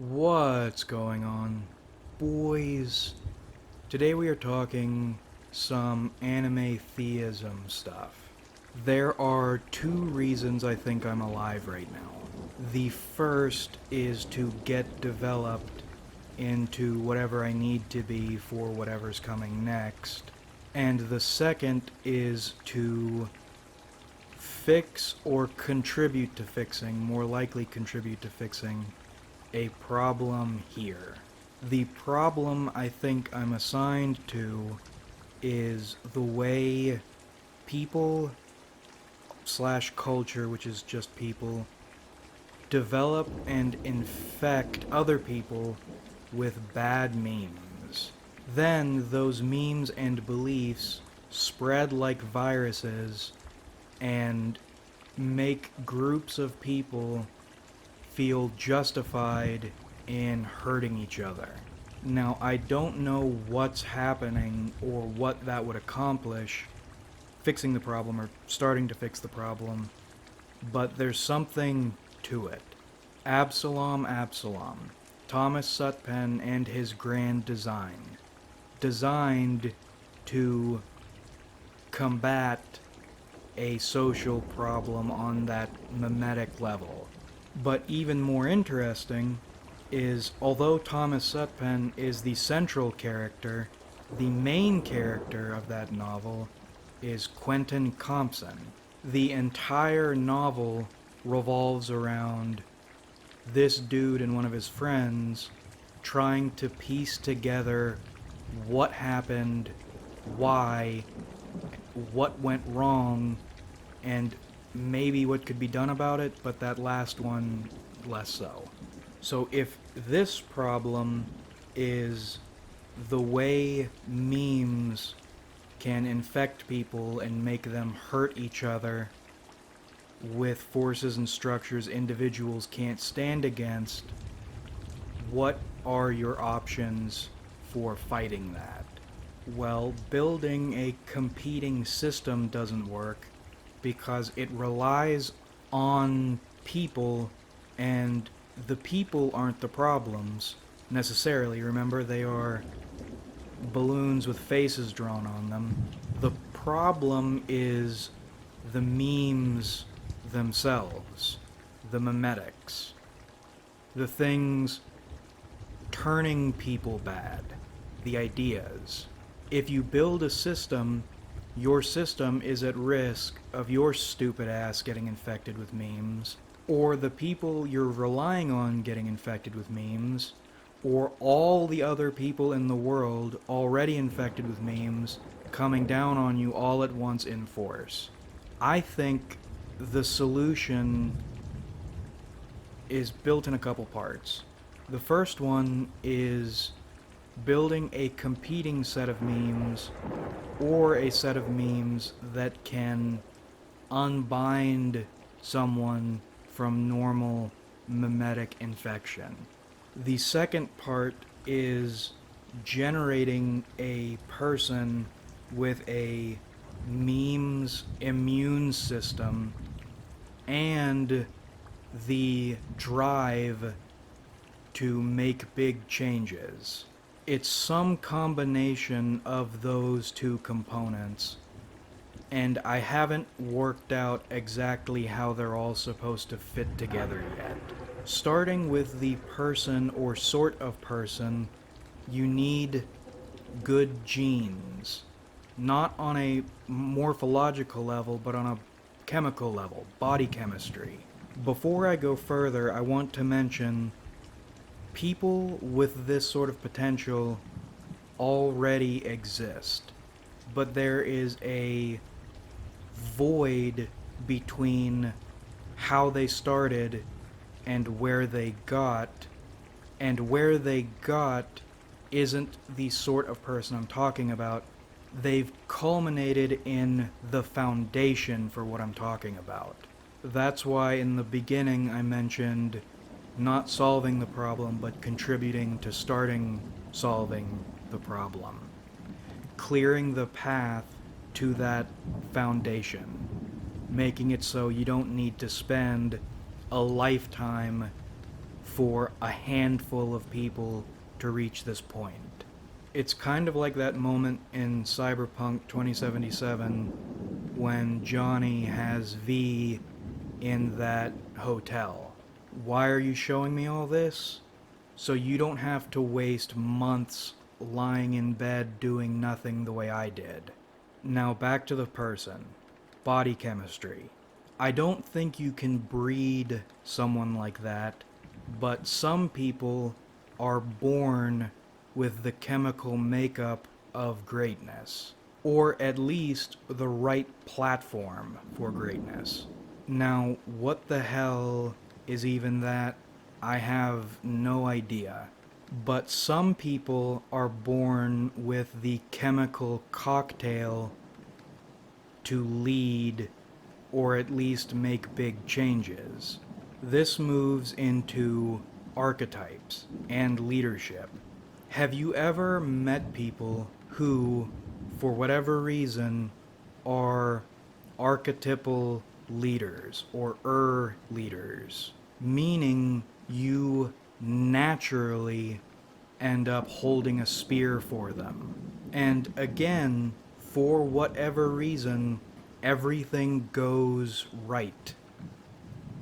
What's going on, boys? Today we are talking some anime theism stuff. There are two reasons I think I'm alive right now. The first is to get developed into whatever I need to be for whatever's coming next. And the second is to fix or contribute to fixing, more likely contribute to fixing, a problem here. The problem I think I'm assigned to is the way people slash culture, which is just people, develop and infect other people with bad memes. Then those memes and beliefs spread like viruses and make groups of people feel justified in hurting each other. Now, I don't know what's happening or what that would accomplish, fixing the problem or starting to fix the problem, but there's something to it. Absalom, Thomas Sutpen and his grand design, designed to combat a social problem on that memetic level. But even more interesting is, although Thomas Sutpen is the central character, the main character of that novel is Quentin Compson. The entire novel revolves around this dude and one of his friends trying to piece together what happened, why, what went wrong, and maybe what could be done about it, but that last one, less so. So if this problem is the way memes can infect people and make them hurt each other with forces and structures individuals can't stand against, what are your options for fighting that? Well, building a competing system doesn't work, because it relies on people, and the people aren't the problems, necessarily. Remember, they are balloons with faces drawn on them. The problem is the memes themselves, the memetics, the things turning people bad, the ideas. If you build a system, your system is at risk of your stupid ass getting infected with memes, or the people you're relying on getting infected with memes, or all the other people in the world already infected with memes coming down on you all at once in force. I think the solution is built in a couple parts. The first one is building a competing set of memes, or a set of memes that can unbind someone from normal memetic infection. The second part is generating a person with a memes immune system and the drive to make big changes. It's some combination of those two components, and I haven't worked out exactly how they're all supposed to fit together yet. Starting with the person or sort of person, you need good genes. Not on a morphological level, but on a chemical level, body chemistry. Before I go further, I want to mention people with this sort of potential already exist, but there is a void between how they started and where they got, and where they got isn't the sort of person I'm talking about. They've culminated in the foundation for what I'm talking about. That's why in the beginning I mentioned not solving the problem, but contributing to starting solving the problem. Clearing the path to that foundation. Making it so you don't need to spend a lifetime for a handful of people to reach this point. It's kind of like that moment in Cyberpunk 2077 when Johnny has V in that hotel. Why are you showing me all this? So you don't have to waste months lying in bed doing nothing the way I did. Now back to the person. Body chemistry. I don't think you can breed someone like that, but some people are born with the chemical makeup of greatness, or at least the right platform for greatness. Now, what the hell is even that? I have no idea. But some people are born with the chemical cocktail to lead or at least make big changes. This moves into archetypes and leadership. Have you ever met people who, for whatever reason, are archetypal leaders or leaders? Meaning you naturally end up holding a spear for them. And again, for whatever reason, everything goes right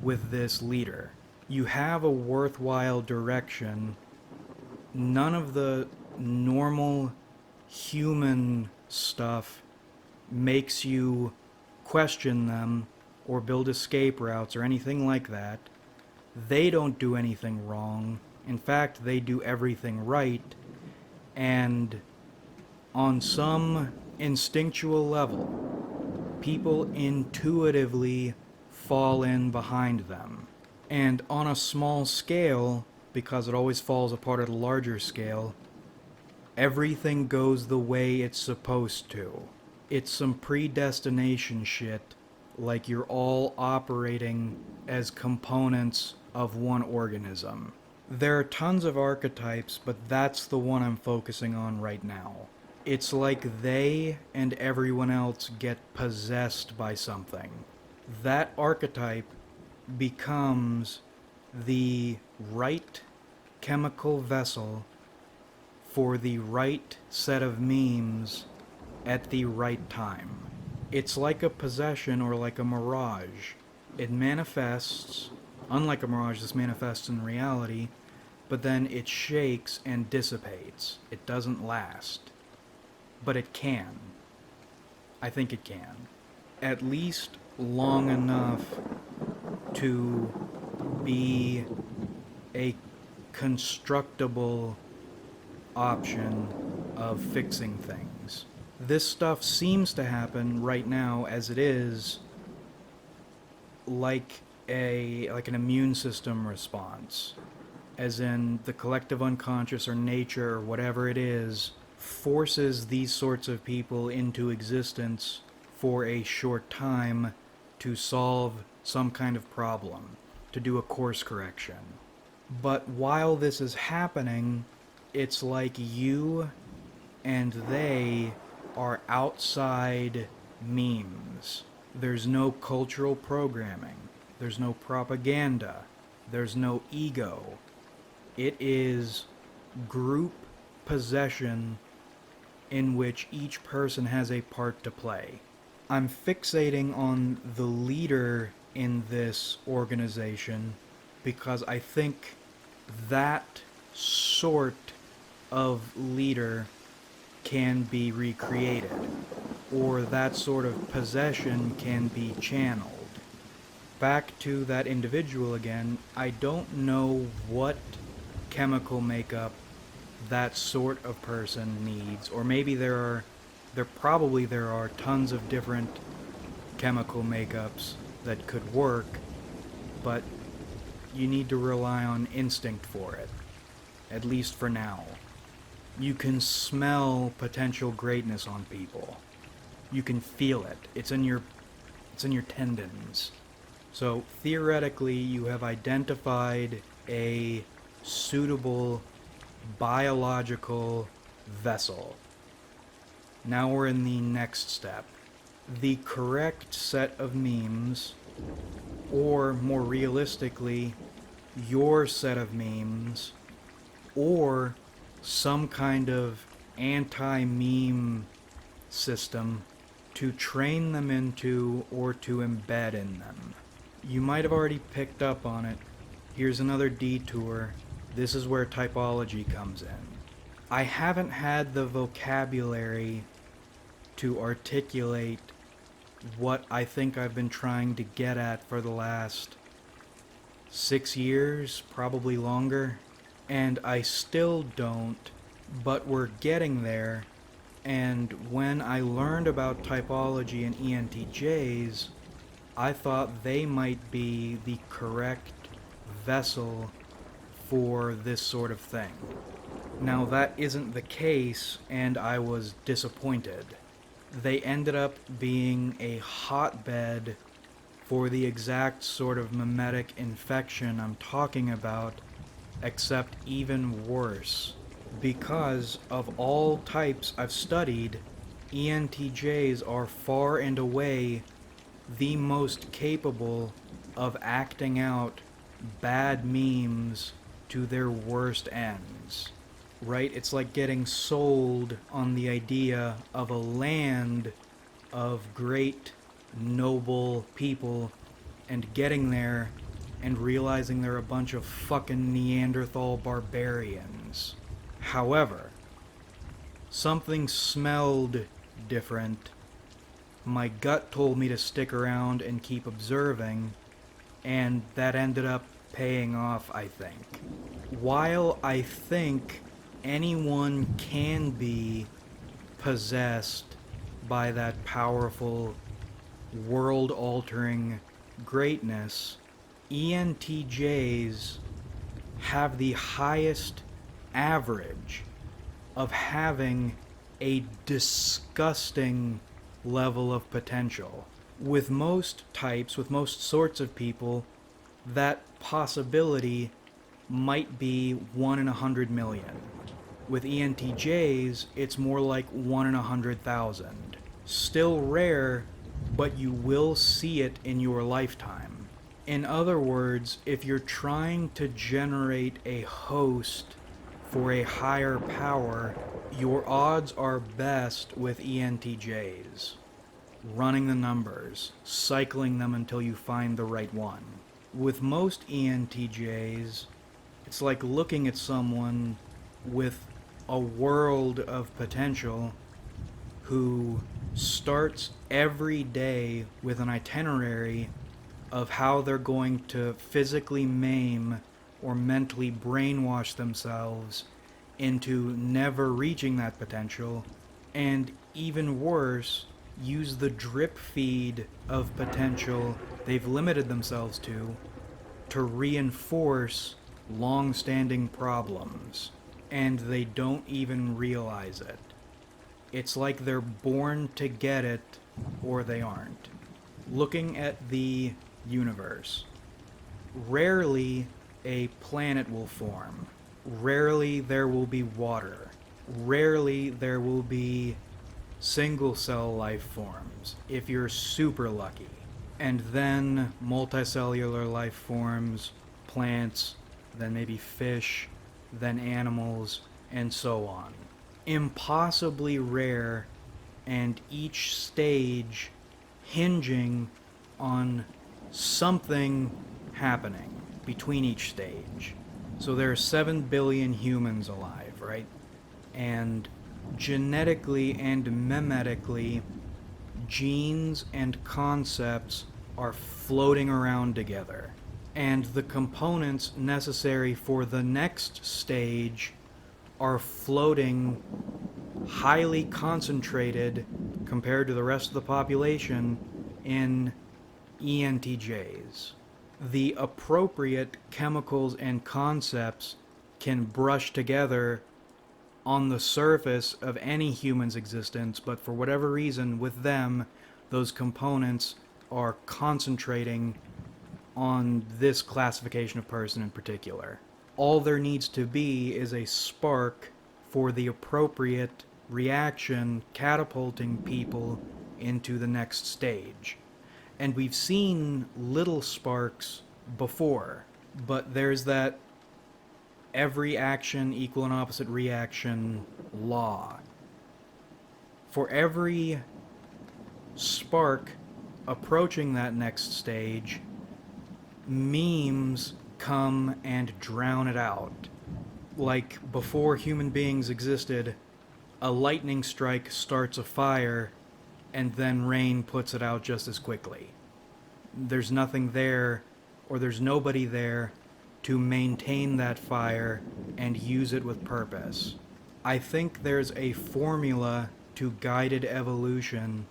with this leader. You have a worthwhile direction. None of the normal human stuff makes you question them or build escape routes or anything like that. They don't do anything wrong. In fact, they do everything right. And on some instinctual level, people intuitively fall in behind them. And on a small scale, because it always falls apart at a larger scale, everything goes the way it's supposed to. It's some predestination shit, like you're all operating as components of one organism. There are tons of archetypes, but that's the one I'm focusing on right now. It's like they and everyone else get possessed by something. That archetype becomes the right chemical vessel for the right set of memes at the right time. It's like a possession or like a mirage. It manifests, unlike a mirage, this manifests in reality, but then it shakes and dissipates. It doesn't last. But it can. I think it can. At least long enough to be a constructible option of fixing things. This stuff seems to happen right now as it is like an immune system response. As in the collective unconscious or nature or whatever it is forces these sorts of people into existence for a short time to solve some kind of problem, to do a course correction. But while this is happening, it's like you and they are outside memes. There's no cultural programming. There's no propaganda. There's no ego. It is group possession in which each person has a part to play. I'm fixating on the leader in this organization because I think that sort of leader can be recreated, or that sort of possession can be channeled. Back to that individual again, I don't know what chemical makeup that sort of person needs, or maybe there are tons of different chemical makeups that could work, but you need to rely on instinct for it, at least for now. You can smell potential greatness on people. You can feel it. It's in your tendons. So theoretically, you have identified a suitable biological vessel. Now we're in the next step. The correct set of memes, or more realistically, your set of memes, or some kind of anti-meme system to train them into or to embed in them. You might have already picked up on it. Here's another detour. This is where typology comes in. I haven't had the vocabulary to articulate what I think I've been trying to get at for the last 6 years, probably longer, and I still don't, but we're getting there. And when I learned about typology and ENTJs, I thought they might be the correct vessel for this sort of thing. Now that isn't the case, and I was disappointed. They ended up being a hotbed for the exact sort of memetic infection I'm talking about, except even worse. Because of all types I've studied, ENTJs are far and away the most capable of acting out bad memes to their worst ends. Right? It's like getting sold on the idea of a land of great, noble people and getting there and realizing they're a bunch of fucking Neanderthal barbarians. However, something smelled different. My gut told me to stick around and keep observing, and that ended up paying off, I think. While I think anyone can be possessed by that powerful, world-altering greatness, ENTJs have the highest average of having a disgusting level of potential. With most types, with most sorts of people, that possibility might be 1 in 100 million. With ENTJs, it's more like 1 in 100,000. Still rare, but you will see it in your lifetime. In other words, if you're trying to generate a host for a higher power, your odds are best with ENTJs. Running the numbers, cycling them until you find the right one. With most ENTJs, it's like looking at someone with a world of potential who starts every day with an itinerary of how they're going to physically maim or mentally brainwash themselves into never reaching that potential, and even worse, use the drip feed of potential they've limited themselves to reinforce long-standing problems, and they don't even realize it. It's like they're born to get it, or they aren't. Looking at the universe, rarely a planet will form. Rarely there will be water. Rarely there will be single-cell life forms, if you're super lucky. And then multicellular life forms, plants, then maybe fish, then animals, and so on. Impossibly rare, and each stage hinging on something happening between each stage. So there are 7 billion humans alive, right? And genetically and memetically, genes and concepts are floating around together. And the components necessary for the next stage are floating highly concentrated compared to the rest of the population in ENTJs. The appropriate chemicals and concepts can brush together on the surface of any human's existence, but for whatever reason, with them, those components are concentrating on this classification of person in particular. All there needs to be is a spark for the appropriate reaction catapulting people into the next stage. And we've seen little sparks before. but there's that every action equal and opposite reaction law. For every spark approaching that next stage, memes come and drown it out. Like before human beings existed, a lightning strike starts a fire, and then rain puts it out just as quickly. There's nothing there, or there's nobody there to maintain that fire and use it with purpose. I think there's a formula to guided evolution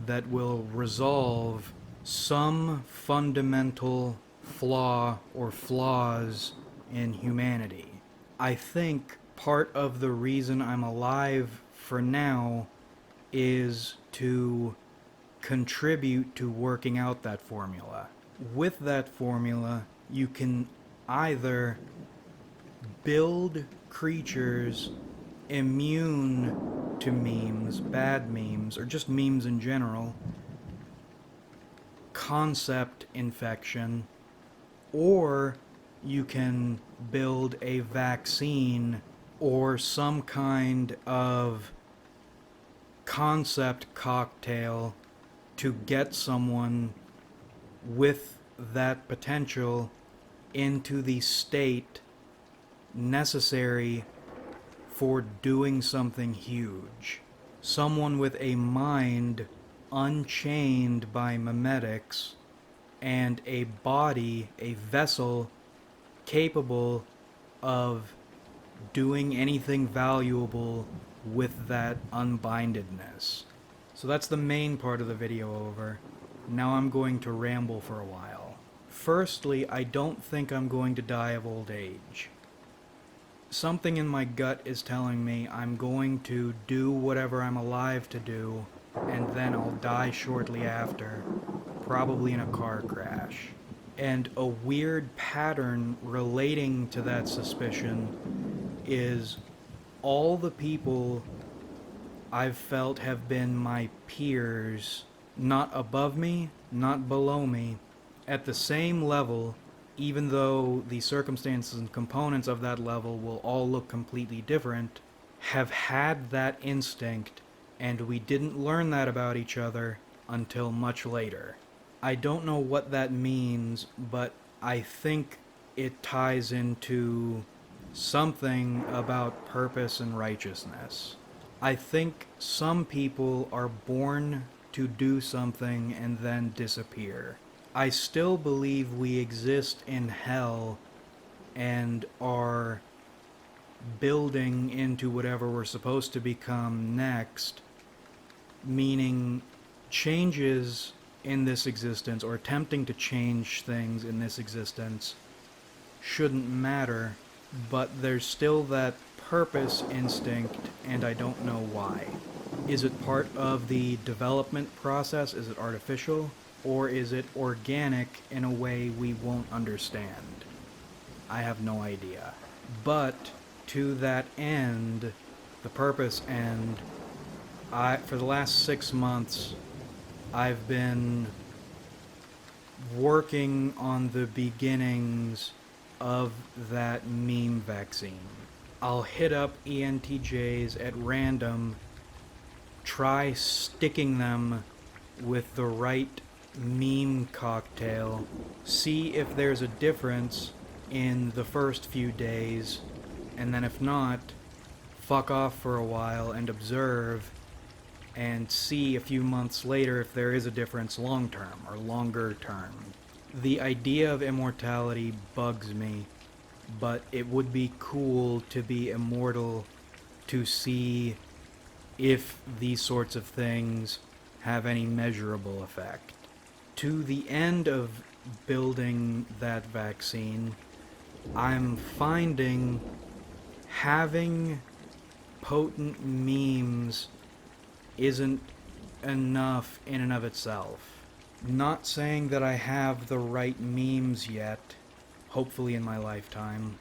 that will resolve some fundamental flaw or flaws in humanity. I think part of the reason I'm alive for now is to contribute to working out that formula. With that formula, you can either build creatures immune to memes, bad memes, or just memes in general, concept infection, or you can build a vaccine or some kind of concept cocktail to get someone with that potential into the state necessary for doing something huge. Someone with a mind unchained by memetics and a body, a vessel capable of doing anything valuable with that unbindedness. So that's the main part of the video over. Now I'm going to ramble for a while. Firstly, I don't think I'm going to die of old age. Something in my gut is telling me I'm going to do whatever I'm alive to do, and then I'll die shortly after, probably in a car crash. And a weird pattern relating to that suspicion is all the people I've felt have been my peers, not above me, not below me, at the same level, even though the circumstances and components of that level will all look completely different, have had that instinct, and we didn't learn that about each other until much later. I don't know what that means, but I think it ties into something about purpose and righteousness. I think some people are born to do something and then disappear. I still believe we exist in hell and are building into whatever we're supposed to become next, meaning changes in this existence, or attempting to change things in this existence, shouldn't matter, but there's still that purpose instinct, and I don't know why. Is it part of the development process? Is it artificial? Or is it organic in a way we won't understand? I have no idea. But to that end, the purpose end, for the last 6 months, I've been working on the beginnings of that meme vaccine. I'll hit up ENTJs at random, try sticking them with the right meme cocktail, see if there's a difference in the first few days, and then if not, fuck off for a while and observe, and see a few months later if there is a difference long term or longer term. The idea of immortality bugs me, but it would be cool to be immortal to see if these sorts of things have any measurable effect. To the end of building that vaccine, I'm finding having potent memes isn't enough in and of itself. Not saying that I have the right memes yet, hopefully in my lifetime,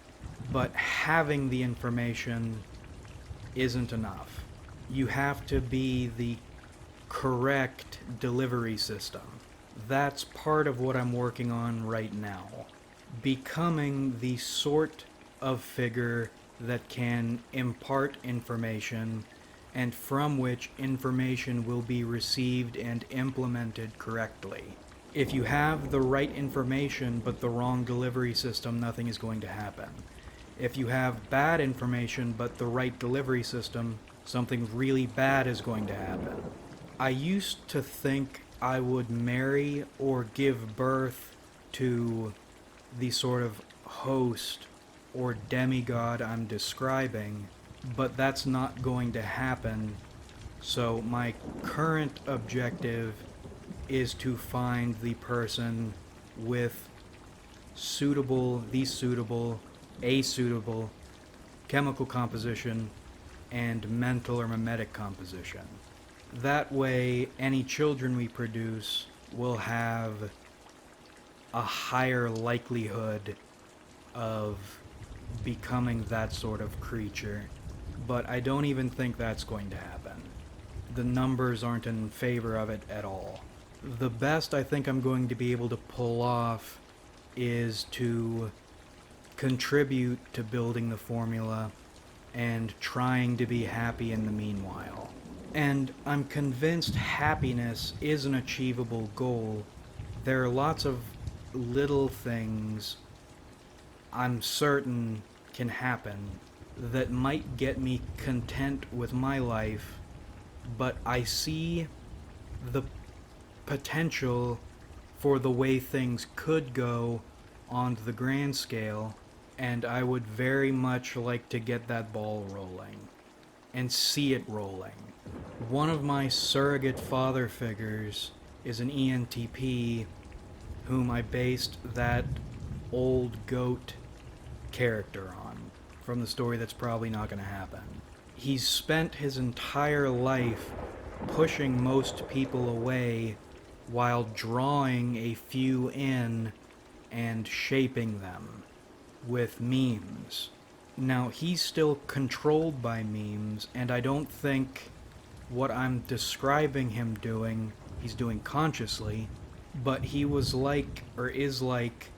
but having the information isn't enough. You have to be the correct delivery system. That's part of what I'm working on right now. becoming the sort of figure that can impart information and from which information will be received and implemented correctly. If you have the right information but the wrong delivery system, nothing is going to happen. If you have bad information but the right delivery system, something really bad is going to happen. I used to think I would marry or give birth to the sort of host or demigod I'm describing, but that's not going to happen. So my current objective is to find the person with a suitable chemical composition and mental or memetic composition. That way, any children we produce will have a higher likelihood of becoming that sort of creature. But I don't even think that's going to happen. The numbers aren't in favor of it at all. The best I think I'm going to be able to pull off is to contribute to building the formula and trying to be happy in the meanwhile. And I'm convinced happiness is an achievable goal. There are lots of little things I'm certain can happen that might get me content with my life, but I see the potential for the way things could go on the grand scale, and I would very much like to get that ball rolling and see it rolling. One of my surrogate father figures is an ENTP whom I based that old goat character on, from the story that's probably not going to happen. He's spent his entire life pushing most people away while drawing a few in and shaping them with memes. Now, he's still controlled by memes, and I don't think what I'm describing him doing, he's doing consciously, but he was like, or is like,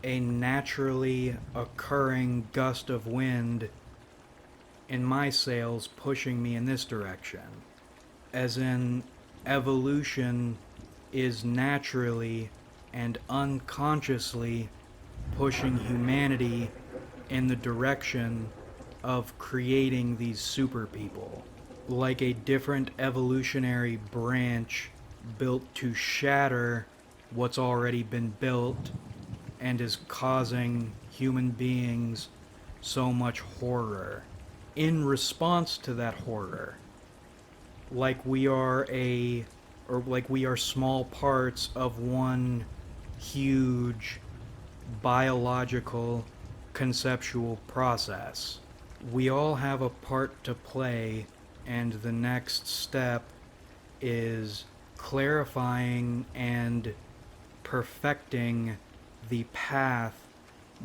a naturally occurring gust of wind in my sails pushing me in this direction. As in, evolution is naturally and unconsciously pushing humanity in the direction of creating these super people. Like a different evolutionary branch built to shatter what's already been built and is causing human beings so much horror. In response to that horror, like we are small parts of one huge biological conceptual process. We all have a part to play, and the next step is clarifying and perfecting the path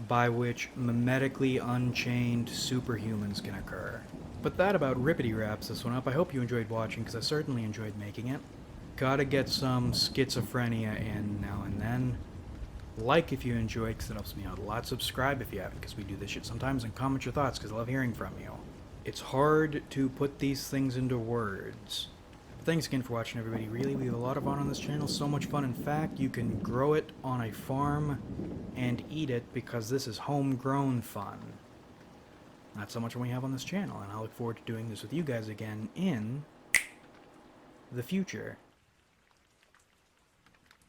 by which memetically unchained superhumans can occur. But that about rippity wraps this one up. I hope you enjoyed watching, because I certainly enjoyed making it. Gotta get some schizophrenia in now and then. Like if you enjoyed, because it helps me out a lot. Subscribe if you haven't, because we do this shit sometimes, and comment your thoughts, because I love hearing from you. It's hard to put these things into words. Thanks again for watching, everybody. Really, we have a lot of fun on this channel. So much fun. In fact, you can grow it on a farm and eat it, because this is homegrown fun. That's so much fun we have on this channel, and I look forward to doing this with you guys again in the future.